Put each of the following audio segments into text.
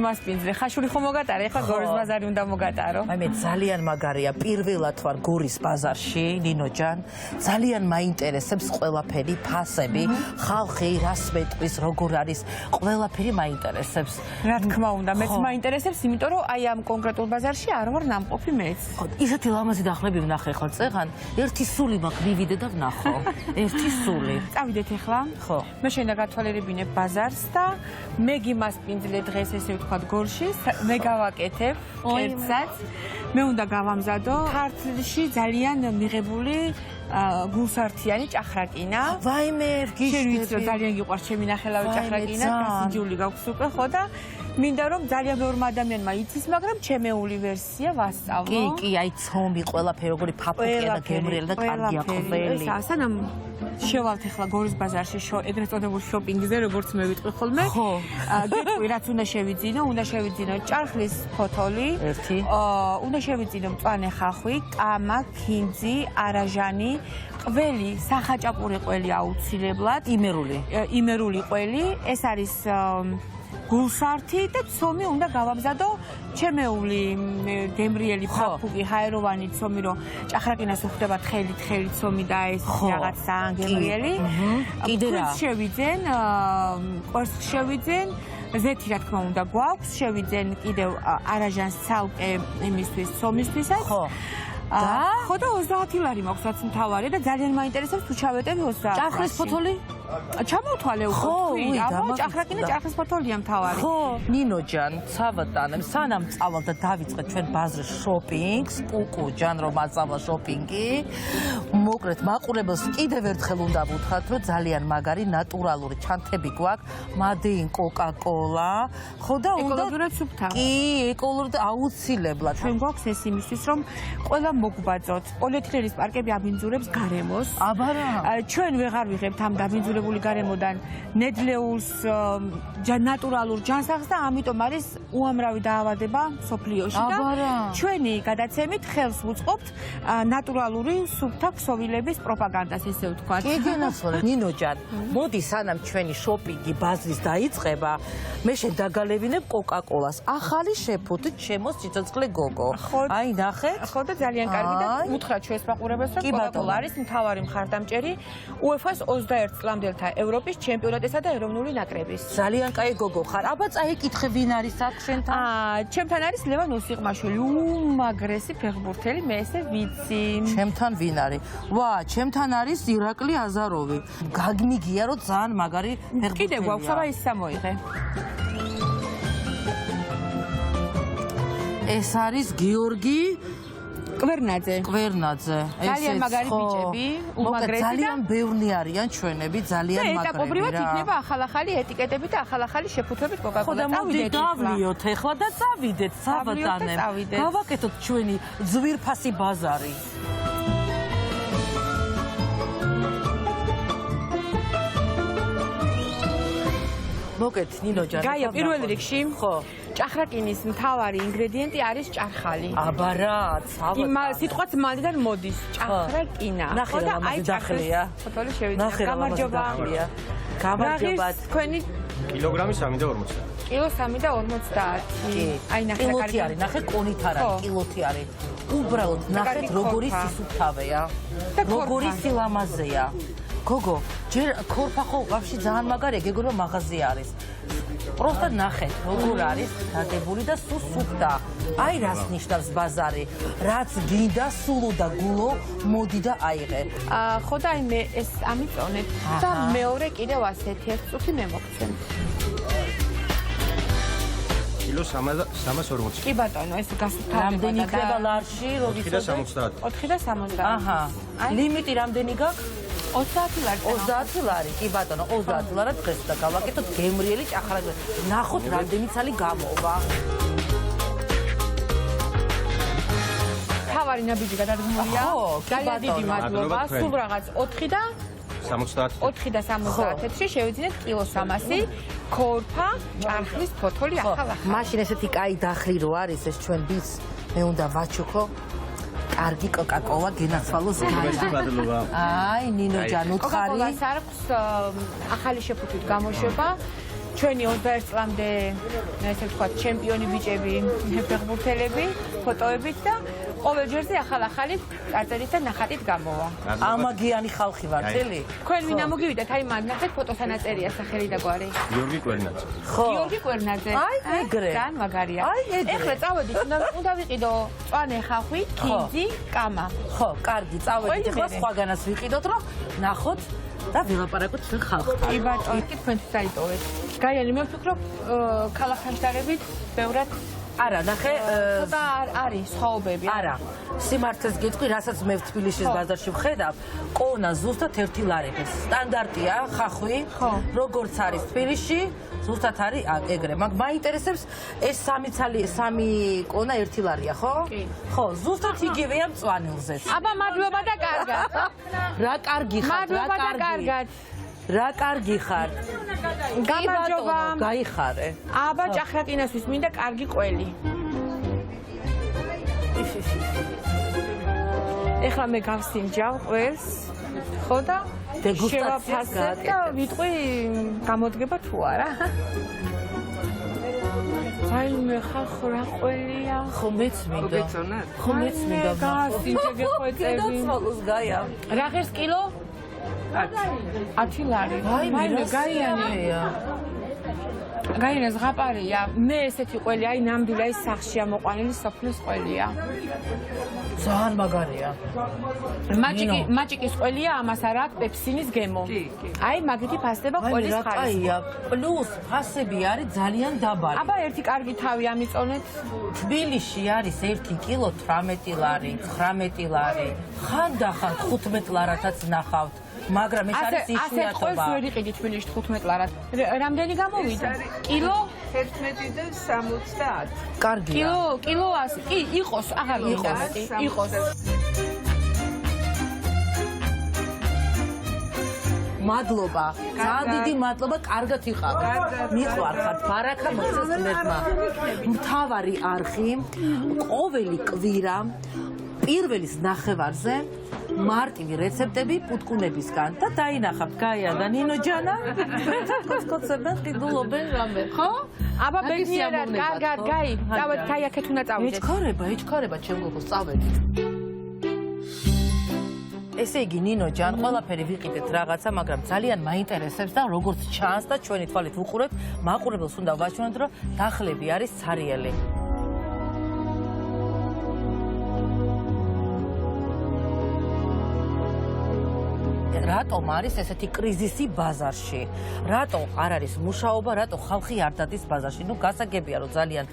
მასპინძლე. ხაშური ხომ მოგატარე, ეხლა გორის ბაზარი უნდა მოგატარო. მე ძალიან მაგარია. პირველად ვარ გორის ბაზარში, ნინოჯან. ძალიან მაინტერესებს ყველაფერი, ფასები, ხალხი, რას მეტყვის, როგორ არის, ყველაფერი მაინტერესებს. რა თქმა უნდა, მეც მაინტერესებს, იმიტომ რომ აი ამ კონკრეტულ ბაზარში არ ვარ ნამყოფი მეც. ისეთი ლამაზი დახლები ვნახე ხარ წეღან, ერთი სული მაქვს მივიდე და ვნახო. ერთი სული. წავიდეთ ეხლა. ხო. მე შენდა გათვალიერებინებ ბაზარს და მე გიმასპინძლე დღეს ესე ვთქვათ გორში, მე გავაკეთებ ერთსაც. მე უნდა გავამზადო ქართლში ძალიან მიღებული გულსართიანი ჭახრაკინა. ვაიმე, გიშევიცო ძალიან გიყვარს ჩემი ნახელავი ჭახრაკინა, გასინჯული გაქვს უკვე ხო და მინდა რომ ძალიან ბევრმა ადამიანმა იცის, მაგრამ ჩემეული ვერსია ვასწავლო. კი, აი ცომი, ყველაფერი როგორი ფაფუკია და გემრიელი და კარგია ყველი. სანამ შევალთ ახლა გორის ბაზარში ეგრეთ წოდებულ შოპინგზე, როგორც მე ვიტყვი ხოლმე. გეტყვი რაც უნდა შევიძინო, უნდა შევიძინო ჭარხლის ფოთოლი, უნდა შევიძინო მწვანე ხახვი, კამა, ქინძი, არაჟანი, ყველი, სახაჭაპური ყველი აუცილებლად, იმერული ყველი, ეს არის გულსართი და ცომი უნდა გავამზადო ჩემეული გემრიელი ფაფუკი ჰაეროვანი ცომი რომ ჭახრაკინას უხდება თხელი ცომი და ეს რაღაც ძალიან გემრიელი კიდე რა შევიძენ ყვერს შევიძენ ზეთი რა თქმა უნდა გვაქვს შევიძენ კიდევ არაჟანს ცალკე იმისთვის ცომისთვისაც ხო და 30 ლარი მაქვს რაც მთავარია და ძალიან მაინტერესებს თუ ჩავეტევი 30 ჭახრის ფოთოლი ჩამოვთვალე უკვე აბა ჭახრაკინა ჭახრის ფოთოლია მთავარი ხო ნინოჯან ცავატან სანამ წავალ და დავიწყე ჩვენ ბაზრის შოპინგს კუკუჯან რომ აწავალ შოპინგი მოკლედ მაყურებელს კიდევ ერთხელ უნდა ვუთხრათ რომ ძალიან მაგარი ნატურალური ჩანთები გვაქვს მადეინ კოკა-კოლა ხო და უნდა ეკოლოგიურად სუფთა კი ეკოლოგიურად აუცილებლად ჩვენ გვაქვს ეს იმისთვის რომ ყველა მოგვბაძოთ პოლიეთილენის პარკები აბინძურებს გარემოს აბა რა ჩვენ ვეღარ ვიღებთ ამ დაბინძურებული გარემოდან ნედლეულს ნატურალურ ჯანსაღს და ამიტომ არის უამრავი დაავადება სოფლიოში და ჩვენი გადაცემით ხელს ვუწყობთ ნატურალური სუფთა ქსოვილების პროპაგანდას ესე ვთქვათ. გიგენაცვალე ნინოჯან მოდი სანამ ჩვენი შოპინგი ბაზრის დაიწყება მე შენ დაგალებინებ კოკა-კოლას ახალი შეფუთით ჩემო სიცოცხლე გოგო აი ნახეთ ხო და ძალიან კარგი და უთხრათ ჩვენს მაყურებელს რომ კოკა-კოლა არის მთავარი მხარდამჭერი UEFA-ს 21 წლამდელთა ევროპის ჩემპიონატისა და ეროვნული ნაკრების. ძალიან კაი გოგო ხარ. აბა წაიკითხე ვინ არის აქ შენთან? ჩემთან არის ლევან ოსიყმაშვილი, უმაგრესი ფეხბურთელი, მე ესე ვიცი. ჩემთან ვინ არის? ვა, ჩემთან არის ირაკლი აზაროვი. გაგმიგია რომ ძალიან მაგარი ფეხბურთელია. კიდევ გვაქვს აბა ის სამოიღე. ეს არის გიორგი კვერნაძე. ძალიან მაგარი ბიჭები, უმაგრესი და ძალიან ბევრი არიან ჩვენები, ძალიან მაგარი. ეტაპობრივად იქნება ახალ-ახალი ეტიკეტები და ახალ-ახალი შეფუთვებით კოკა-კოლა. წავიდეთ გავლიოთ ახლა და წავიდეთ საბატანემ. გავაკეთოთ ჩვენი ძვირფასი ბაზარი. მოგეთ ნინოჯან. გაია პირველ რიგში. ხო. ჭახრაკინის მთავარი ინგრედიენტი არის ჭარხალი. აბა რა, ცალკე. სიტყვაც მანდიდან მოდის, ჭახრაკინა. ხო და აი ჭახრია. ფოთოლი შევიძინე. გამარჯობა. გამარჯობა. თქვენი კილოგრამი 3.40. კილო 3.50. აი ნახე კარგი არის, ნახე კონით არა, კილოთი არის. უბრალოდ ნახეთ როგორი სისუფთავეა. როგორი სილამაზეა. გოგო, ჯერ ქორფა ხო ყავში ძალიან მაგარია, გეგონა მაღაზია არის. просто ნახეთ როგორ არის დაგებული და სულ სუფთა. აი რას ნიშნავს ბაზარი, რაც გინდა სულო და გულო მოდი და აიღე. ხო და აი მე ეს ამიწონეთ და მეორე კიდევ ასეთი ერთ წუთი მე მოგცემ. კილო 340. კი ბატონო, ეს გასუფთავება რამდენი იქნება ლარში, რო ვიცოდე? 4 და 70. 4 და 70. აჰა. ლიმიტი რამდენი გაქვს? 30 ლარი. 30 ლარი, კი ბატონო, 30 ლარი დღეს და გავაკეთოთ გემრიელი ჭახრაკი. ნახოთ რამდენი ცალი გამოვა. თავარი ნაბიჯი გადადგმულია. ძალიან დიდი მადლობა. სულ რაღაც 4 და 70. 4 და 70-ში შევიძინეთ კილო 300 ქორფა ჭარხლის ფოთოლი ახალ-ახალ. მაშინ ესეთი კაი დახლი რო არის ეს ჩვენ ბის მე უნდა ვაჩუქო. კარგი კოკა-კოლა გენაცვალოს გიჟი მადლობა. აი ნინოჯან უთხარი. კოკა-კოლას აქვს ახალი შეფუთვით გამოშვება. ჩვენი 21 წლამდე ესე ვთქვათ ჩემპიონი ბიჭები ფეხბურთელები ფოტოებით და ყოველ ჯერზე ახალ-ახალი წარწერით და ნახატით გამოვა. ამაგიანი ხალხი ვარ, წელი. თქვენ ვინ ამოგივიდეთ? აი მან ნახეთ ფოტოსანაწერია სახელი და გვარი. გიორგი კვერნაძე. ხო. გიორგი კვერნაძე. აი, ეგრე. ძალიან მაგარია. აი, ეგრე. ეხლა წავედით, უნდა ვიყიდო წვანე ხახვი, კინძი, კამა. ხო, კარგი, წავედით. ეხლა სხვაგანაც ვიყიდოთ, რომ ნახოთ და ვილაპარაკოთ ჩვენ ხალხთან. კი ბატონო, თქვენთვის აიტოვეთ. გაიარი, მე ვფიქრობ, ქალაქთან შედარებით ბევრად არა, ნახე, ცოტა არის სხვაობები. არა. სიმართლეს გეტყვი, რასაც მე თბილისის ბაზარში ვხედავ, კონა ზუსტად 1 ლარი. სტანდარტია, ხახვი, როგორც არის თბილისში, ზუსტად არის ეგრე. მაგ მაინტერესებს ეს 3 კონა 1 ლარია, ხო? კი. ხო, ზუსტად იგივეა მწვანილზეც. აბა მადლობა და კარგად. რა კარგი ხარ, რა მადლობა და კარგი. კარგად. რა კარგი ხარ. გამარჯობა. გაიხარე. აბა ჭახრაკინასთვის მინდა კარგი ყველი. ეხლა მე გავსინჯავ ყველს, ხო და დეგუსტაციას შევაფასებ და ვიტყვი გამოდგება თუ არა. აი მე ხახ რა ყველია. ხო მეც მინდა. ხო მეც მინდა. გავსინჯე გეხვეწები. გაია. რა ღირს კილო? 10 ლარი. აი მე გაიანია. გაინა ზღაპარია. მე ესეთი ყველი, აი ნამდვილი აი სახშია მოყვანილი სოფლის ყველია. ძალიან მაგარია. მაჭიკის ყველია, ამას არა აქვს პეპსინის გემო. აი მაგითი ფასდება ყველის ხარისხი. კაია, პლუს ფასები არის ძალიან დაბალი. აბა ერთი კარგი თავი ამიწონეთ. თბილისში არის 1 კილო 18 ლარი, 19 ლარი. ხანდახან 15 ლარათაც ნახავთ. მაგრამ ეს არის ასეთ იშვიათობა. ყველს ვერ იყიდით თბილისში 15 ლარად. რამდენი გამოვიდა? კილო 11 და 70. კარგია. კილო 100. კი, იყოს, აღარ მინდა მეტი, იყოს. მადლობა. ძალიან დიდი მადლობა, კარგად იყავ. მიყვარხართ, ბარაკა მოხდეს ღმერთმა. მთავარი არხი ყოველი კვირა პირველის ნახევარზე მარტივი რეცეპტები პუტკუნებისგან და დაინახავთ გაია და ნინო ჯანა კოცკოცებენ ყიდულობენ რამე ხო? აბა ბედნიერად, კარგად, გაი, წავედ, გაი აქეთ უნდა წავიდეთ. ეჩქარება, ჩემ გოგოს წავედით. ესე იგი ნინო ჯან, ყველაფერი ვიყიდეთ რაღაცა, მაგრამ ძალიან მაინტერესებს და როგორც ჩანს და ჩვენი თვალით ვუყურებთ, მაყურებელს უნდა ვაჩვენოთ, რომ დახლები არის ცარიელი. რატომ არის ესეთი კრიზისი ბაზარში? რატო არ არის მუშაობა, რატო ხალხი არ დადის ბაზარში? ნუ გასაგებია, რომ ძალიან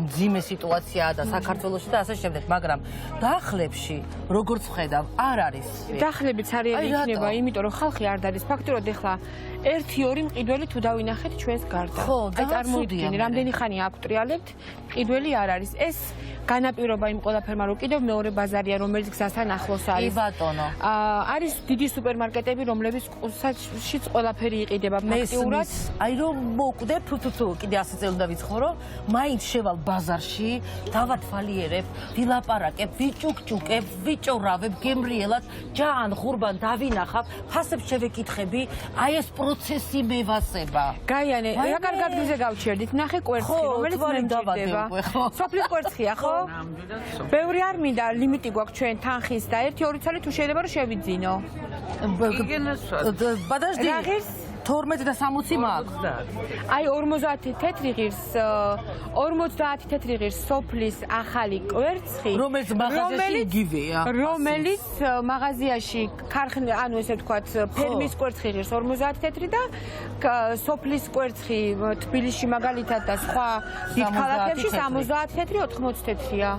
მძიმე სიტუაციაა და საქართველოში და ასე შემდეგ, მაგრამ დახლებში, როგორც ვხედავ, არ არის. დახლები ცარიელი იქნება, იმიტომ რომ ხალხი არ დადის. ფაქტურად ეხლა 1-2 მყიდველი თუ დავინახეთ ჩვენს გარდა. აი წარმოიდგინე, რამდენი ხანია აქ ვტრიალებთ, მყიდველი არ არის. ეს განაპირობა იმ ყველაფერმა, რომ კიდევ მეორე ბაზარია, რომელიც გზასთან ახლოს არის. კი ბატონო. არის დიდი სუპერმარკეტები, რომლებიც ყუსაც ყველაფერი იყიდება ფაქტიურად. აი რომ მოკვდე, თუ, კიდე 100 წელი უნდა ვიცხოვრო, მაინც შევალ ბაზარში, დავათვალიერებ, ვილაპარაკებ, ვიჭუკჭუკებ, ვიჭორავებ გემრიელად, ჯან ხურბან დავინახავ, ფასებს შევეკითხები, აი ეს პროცესი მევასება. გაიანე, რა კარგ ადგილზე გავჩერდით, ნახე კვერცხი, რომელიც მე მჭირდება. სოფლის კვერცხია, ხო? ბევრი არ მინდა, ლიმიტი გვაქვს ჩვენ თანხის და 1-2 წელი თუ შეიძლება რომ შევიძინო. Подожди. 12 და 60 მაქვს. აი 50 თეთრი ღირს, 50 თეთრი ღირს სოფლის ახალი კვერცხი, რომელიც მაღაზიაში იგივეა. რომელიც მაღაზიაში ქარხნა, ანუ ესე ვთქვათ, ფერმის კვერცხი ღირს 50 თეთრი და სოფლის კვერცხი თბილისში მაგალითად და სხვა დიდ ქალაქებში 70 თეთრი, 80 თეთრია.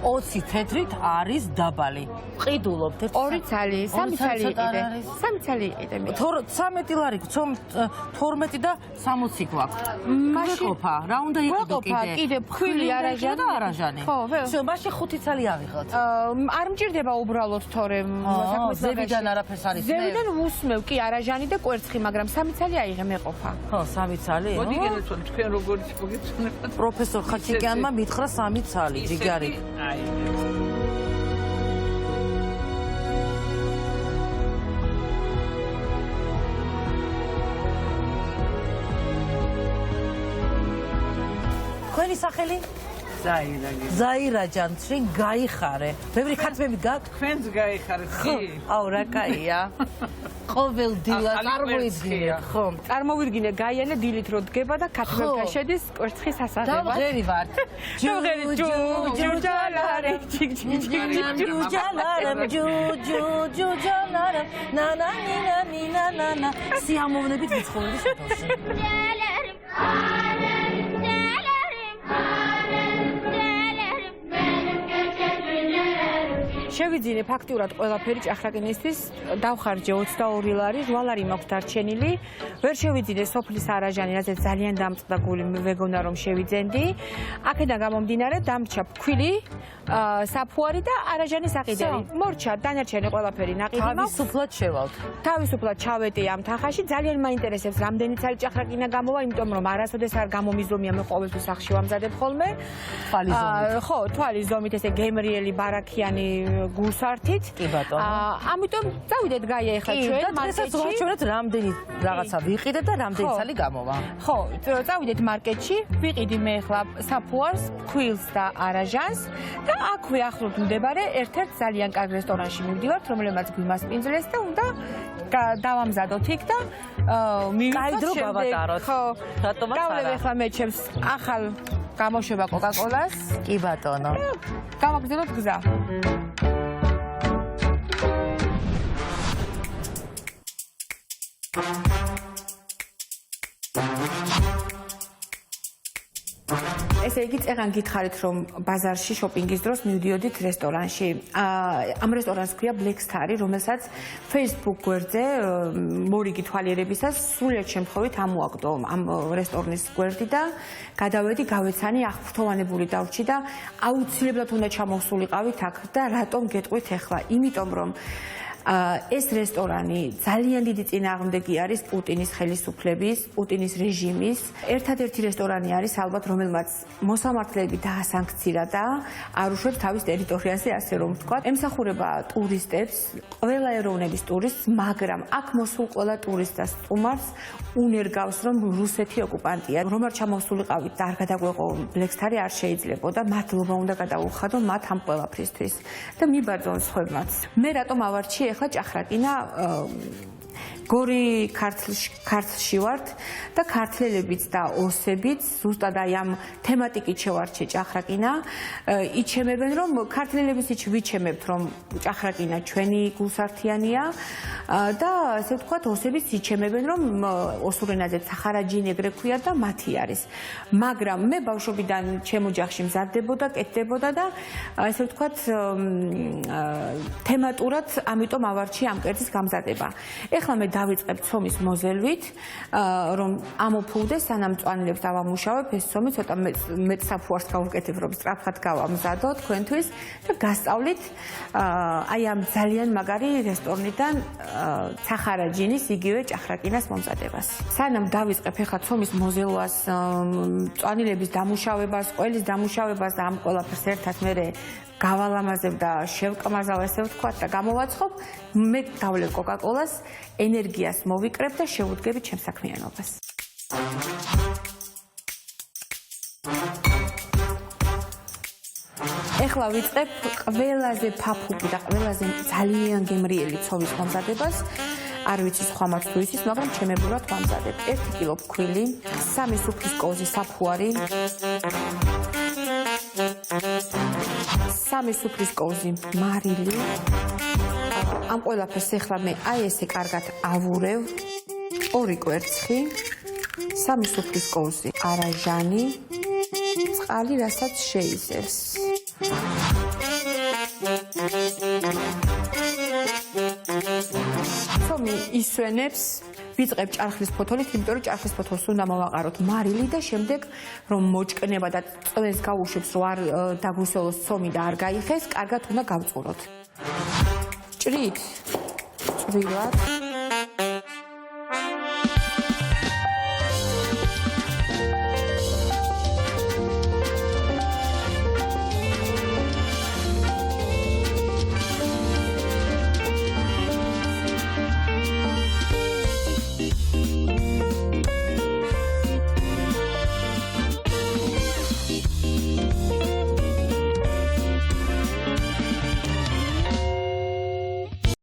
20 თეთრით არის დაბალი. ყიდულობთ 2 ცალი, 3 ცალი იყიდე. 3 ცალი იყიდე მე. 13 ლარი, 12 და 60 გვაქვს. გაყოფა, რა უნდა იყიდო კიდე ფხვილი არაჟანი და არაჟანი. ხო, всё, მაშინ 5 ცალი ავიღოთ. არ მჭირდება უბრალოდ თორე საქმეს ზევიდან არაფერს არის. ზევიდან უსმევ, კი არაჟანი და კვერცხი, მაგრამ 3 ცალი აიღე მეყოფა. ხო, 3 ცალი. მოდი გენაცვალ თქვენ როგორც მოგეცნებათ. პროფესორ ხაჩიკიანმა მითხრა 3 ცალი, ჯიგარი. შენი სახელი? Zaira. Zaira ჯან, შენ გაიხარე. ბევრი ხათმები გაქვს? Თქვენს გაიხარეთ კი? აუ რა კაია. ყოველ დილას წარმოვიდგინეთ, ხო? წარმოვიდგინე გაიანე დილით რო დგება და ქათმებთან შედის კვერცხის ასაღებად. დავღერი ვარ. ჯუჯალარე, ჯუჯალარე, ნანა ნინა ნინა ნანა. სიამოვნებით ვიცხოვდი შეთოში. შევიძინე ფაქტურად ყველაფერი ჭახრაკინისთვის, დავხარჯე 22 ლარი, 8 ლარი მაქვს დარჩენილი. ვერ შევიძინე სოფლის араჟანი, რადგან ძალიან დამწყდა გული, მეგონა რომ შევიძენდი. აქედან გამომდინარე დამრჩა ფქვილი, საფუარი და араჟანის აყიდელი. მორჩა დანარჩენი ყველაფერი ნაყიდი მაქვს. თავისუფლად შევალთ. თავისუფლად ჩავეტი ამ თახაში. ძალიან მაინტერესებს რამდენი ცალი ჭახრაკინა გამოვა, იმიტომ რომ არასოდეს არ გამომიზომია, მე ყოველთვის სახში ვამზადებ ხოლმე. თვალის ზომით. ხო, თვალის ზომით ესე გემრიელი ბარაქიანი გულსართით. კი ბატონო. ამიტომ წავიდეთ გაია ახლა ჩვენ მარკეტში. ვაჩვენოთ რამდენი რაღაცა ვიყიდეთ და რამდენი ცალი გამოვა. ხო, წავიდეთ მარკეტში, ვიყიდი მე ახლა საფუარს, ქვილს და араჟანს და აქვე ახლოს მდებარე ერთ-ერთ ძალიან კარგ რესტორანში მივდივართ, რომელმაც გვიმასპინძლეს და უნდა დავამზადოთ იქ და კაი დრო გავატაროთ. ხო, რატომაც არა. დავლებ ახლა მე ჩემს ახალ გამოშვება კოკაკოლას. კი ბატონო. გავაგზავნოთ გზა. ესე იგი წეგან გითხარით რომ ბაზარში შოპინგის დროს მივდიოდით რესტორანში. ამ რესტორანს ქვია Black Star, რომელსაც Facebook გვერდზე მორიგი თვალიერებისას სულიად შემთხვევით ამოაგდო ამ რესტორნის გვერდი და გადავედი გავეცანი აღფრთოვანებული დავრჩი და აუცილებლად უნდა ჩამოვსულიყავით აქ და რატომ გეტყვით ახლა? იმიტომ რომ ეს რესტორანი ძალიან დიდი წინააღმდეგი არის პუტინის ხელისუფლების, პუტინის რეჟიმის. ერთადერთი რესტორანი არის ალბათ, რომელმაც მოსამართლეები დაასანქცირა და არ უშვებს თავის ტერიტორიაზე, ასე რომ ვთქვა. ემსახურება ტურისტებს, ყველა ეროვნების ტურისტს, მაგრამ აქ მოსულ ყველა ტურისტს და სტუმარს უნერგავს, რომ რუსეთი ოკუპანტია. რომ არ ჩამოვსულიყავით და არ გადაგვეყო Black Star-ი არ შეიძლებოდა, მადლობა უნდა გადაუხადო მათ ამ ყველაფრისთვის და მიბაძონ სხვებმაც. მე რატომ ავარჩიე ახლა ჭახრაკინა გორი ქართლში ვართ და ქართლელებიც და ოსებიც ზუსტად აი ამ თემატიკით შევარჩე ჭახრაკინა. იჩემებენ რომ ქართლელებიც ვიჩემებთ რომ ჭახრაკინა ჩვენი გულსართიანია და ასე ვთქვათ ოსებიც იჩემებენ რომ ოსურ ენაზე სახარაჯინი ეგრე ქვია და მათი არის. მაგრამ მე ბავშვობიდან ჩემ ოჯახში მზადდებოდა, კეთდებოდა და ასე ვთქვათ თემატურად ამიტომ ავარჩიე ამ კერძის გამზადება. ეხლა მე დავიწყებ ცომის მოზელვით, რომ ამოფუვდეს, სანამ მწვანილებს დავამუშავებ, ეს ცომი ცოტა მეტ საფუარს გავუკეთებ, რომ სწრაფად გავამზადო თქვენთვის და გასწავლით აი ამ ძალიან მაგარი რესტორნიდან სახარაჯინის იგივე ჭახრაკინას მომზადებას. სანამ დავიწყებ ახლა ცომის მოზელვას, მწვანილების დამუშავებას, ყველის დამუშავებას და ამ ყველაფერს ერთად მე გავალამაზებ და შევკმაზავ, ესე ვთქვათ და გამოვაცხობ, მე დავლებ კოკაკოლას, ენერგიას მოვიკრებ და შევუდგები ჩემს საქმიანობას. ეხლა ვიწყებ ყველაზე ფაფუկი და ყველაზე ძალიან გემრიელი ცომის მომზადებას. არ ვიცი სხვა მათ თუ იცის, მაგრამ ჩემებურად ვამზადებ 1 კილო ფქვილი, 3 სუფრის კოზი საფუარი, 3 სუფრის კოზი მარილი. ამ ყველაფერს ეხლა მე აი ესე კარგად ავურევ. 2 კვერცხი, 3 სუფრის კოზი араჟანი, წყალი რასაც შეიზევს. ცომი ისვენებს, ვიწყებ ჭარხლის ფოთოლით, იმიტომ რომ ჭარხლის ფოთოლს უნდა მოვაყაროთ მარილი და შემდეგ რომ მოჭკნება და წვენს გაუშვებს, რომ არ დაგვისოლოს ცომი და არ გაიხეს, კარგად უნდა გავწუროთ. ჭრით, წვრილად